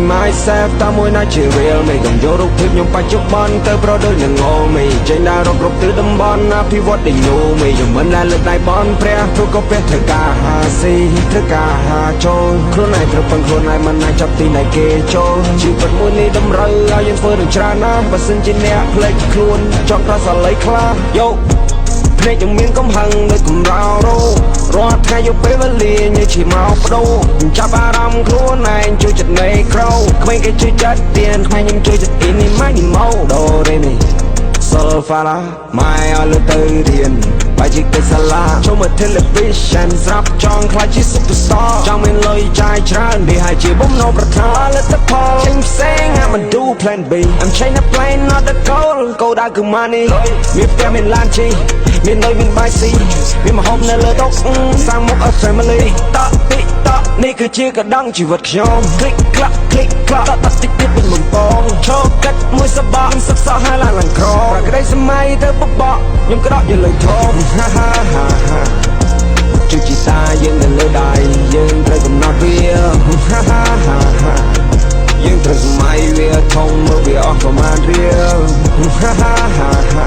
finding myself តាមមួយណាជា real មិនកំយករូបភាពខ្ញុំបច្ចុប្បន្នទៅប្រដូចនឹងងមីចេញដើររកគ្រប់ទិសតំបន់អភិវឌ្ឍដែលញូមីខ្ញុំមិនដែលលើកដៃបន់ព្រះព្រោះក៏ព្រះធ្វើការហាស៊ីធ្វើការហាចូលខ្លួនឯងត្រូវពឹងខ្លួនឯងមិនអាចចាប់ទីណៃគេចូលជីវិតមួយនេះតម្រូវឲ្យយើងធ្វើរឿងច្រើនណាស់បើសិនជាអ្នកភ្លេចខ្លួនចង់ក្រសលៃខ្លះយោភ្នែកខ្ញុំមានកំហឹងដូចកំរោរោរាល់ថ្ងៃយកពេលវេលាញើសឈីមកបដូរចាប់អារម្មណ៍ខ្លួនឯងជួយចិត្តនៃក្រោក្មេងគេជួយចិត្តទៀនខ្មែរខ្ញុំជួយចិត្តអ៊ីនេះម៉ៃនេះម៉ូដូរេមីSol fala ម៉ែឲ្យលើទៅរៀនបាយជីកសាលាចូលមើល television ស្រាប់ចង់ខ្លាចជា superstar ចង់មានលុយចាយច្រើនវាហើយជាបំណងប្រាថ្នាលទ្ធផលចេញផ្សេង I'm gonna do plan B I'm trying to plan not the goal គោលដៅគឺ money មានផ្ទះមានឡានជិះមានលុយមានបាយស៊ីមានម្ហូបនៅលើតុសាងមុខឲ្យ family តតិតនេះគឺជាកណ្ដឹងជីវិតខ្ញុំ click clack click clack តតិទៀតពេញមុំពងឈោកាត់មួយសបកសិក្សាហើយឡើងក្រប្រក្តីសម័យទៅបបកខ្ញុំក្រោកយកលើធំហាហាហាហាជិះជីតាយើងនៅលើដៃយើងត្រូវកំណត់វាហាហាហាហាយើងត្រូវសម័យវាធំមើលវាអស់ប្រមាណរៀលហាហាហាហា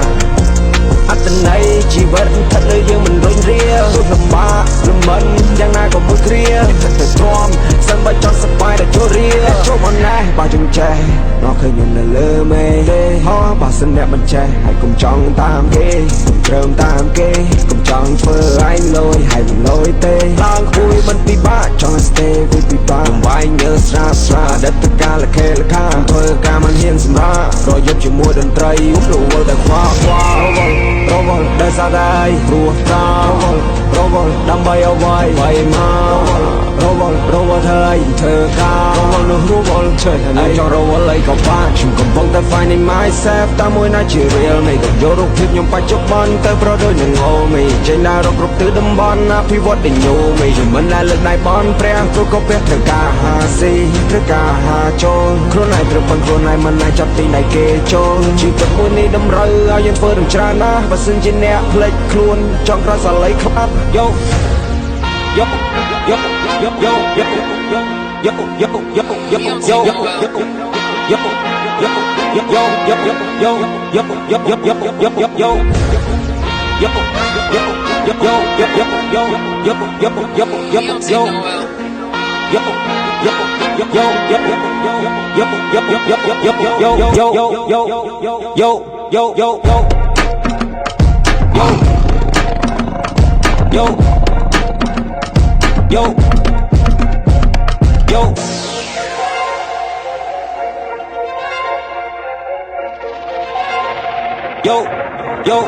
អត្តន័យជីវិតស្ថិតលើយើងមិនរុញរាលំបាកលំមិនយ៉ាងណាក៏មួយគ្រាទៅទ្រាំសិនបើចង់សប្បាយតែចូលរៀលចូលមកណែបើចង់ចេះមកឃើញខ្ញុំនៅលើមេហោះបើសិនអ្នកមិនចេះហើយកុំចង់តាមគេត្រឹមតាមគេកុំចង់ធ្វើឲ្យលយហើយមិនលយទេឡើងគួយមិនពិបាកចង់ stay វាពិបាកវាយញើស្រាស្រាដិតតកាលខេលខាធ្វើការមិនហ៊ានសម្រាប់រយប់ជាមួយតន្ត្រីរវល់តែខ្វល់ខ្វល់រវល់ដែលសាតែព្រោះការវល់ដើម្បីអ្វីមករវល់ធ្វើការរវល់នោះរវល់ឆ្លើយហើយចង់រវល់អីក៏បានខ្ញុំកំពុងតែ finding myself តាមមួយណាជា real មិនកំយករូបភាពខ្ញុំបច្ចុប្បន្នទៅប្រដូចនឹងមីចេញដើររកគ្រប់ទិសតំបន់អភិវឌ្ឍដែលញូមីខ្ញុំមិនដែលលើកដៃបន់ព្រះព្រោះក៏ព្រះធ្វើការហាស៊ីធ្វើការហាចូលខ្លួនឯងត្រូវពឹងខ្លួនឯងមិនអាចចាប់ទីណៃគេចូលជីវិតមួយនេះតម្រូវឲ្យយើងធ្វើរឿងច្រើនណាស់បើសិនជាអ្នកភ្លេចខ្លួនចង់ក្រសលៃខ្លាប់យោយោយោយោយោយោយោយោ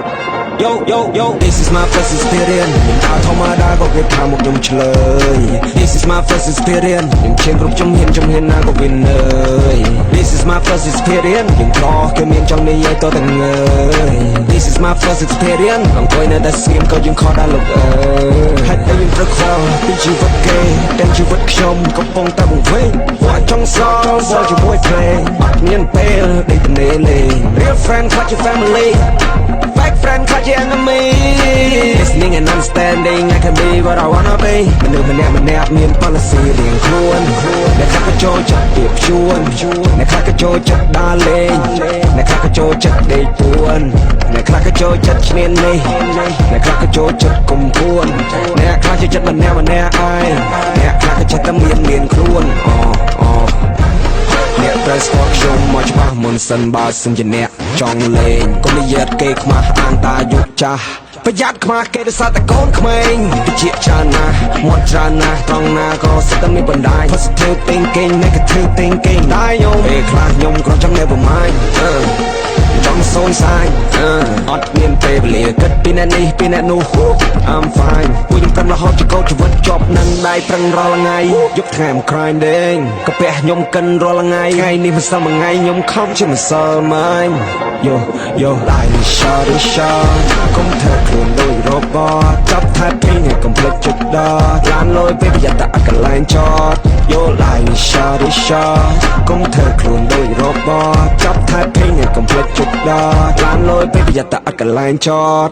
យោយោយោThis is my first experience ខ្ញុំធម្មតាក៏គេថាមកខ្ញុំឆ្លើយ This is my first experience ខ្ញុំឈានគ្រប់ជំហានណាក៏វានើយ This is my first experience ខ្ញុំខកគេមានចង់និយាយតតែងើយ This is my first experience អង្គុយនៅតែស្ងៀមក៏យើងខកដែរលោកអើយហេតុតែយើងត្រូវខ្វល់ពីជីវិតគេទាំងជីវិតខ្ញុំកំពុងតែបង្វេងគាត់ចង់សល់ជាមួយភ្លេងអត់មានពេលដេកទៅលេង Real friend ខ្លាចជា family Fake friend ខ្លាចជា enemy Listening and understanding I can be what I wanna be មនុស្សម្នាក់មាន policy រៀងខ្លួនអ្នកខ្លះក៏ចូលចិត្តទៀបជួនអ្នកខ្លះក៏ចូលចិត្តដើរលេងអ្នកខ្លះក៏ចូលចិត្តដេកពួនអ្នកខ្លះក៏ចូលចិត្តឈ្នាននេះអ្នកខ្លះក៏ចូលចិត្តគុំពួនអ្នកខ្លះចូលចិត្តម្នាក់ឯងអ្នកខ្លះក៏ចិត្តតែមានខ្លួនអ្នកត្រូវស្គាល់ខ្ញុំមកច្បាស់មុនសិនបើសិនជាអ្នកចង់លេងកុំនិយាយគេខ្មាស់អានតាយុគចាស់ប្រយ័ត្នខ្មាស់គេដោយសារតែកូនក្មេងតិចច្រើនណាស់មាត់ច្រើនណាស់ត្រង់ណាក៏សិតតែមានបណ្ដាញ positive thinking negative thinking ដែរខ្ញុំពេលខ្លះខ្ញុំគ្រាន់ចង់ never mind ចង់សូនសាយអត់មានពេលវេលាគិតពីអ្នកនេះពីអ្នកនោះ I'm fine ពួកខ្ញុំកាន់រហូតជាកោជីវិតជាប់នឹងដៃប្រឹងរាល់ថ្ងៃយប់ថ្ងៃ I'm grinding កាពះខ្ញុំកិនរាល់ថ្ងៃថ្ងៃនេះមិនសិលមួយថ្ងៃខ្ញុំខំជាមិនសិលម៉ាញយោឡាយនេះ shot កុំធ្វើខ្លួនដូចរបត់ចាប់ថែពេញឲ្យកុំភ្លេចជិតដល់ឡានលយពេលប្រយ័ត្នតែអត់កន្លែងចតយោឡាយនេះ shot កុំធ្វើខ្លួនដូចរបត់ចាប់ថែពេញឲ្យកុំភ្លេចជិតដល់ឡានលយពេលប្រយ័ត្នតែអត់កន្លែងចត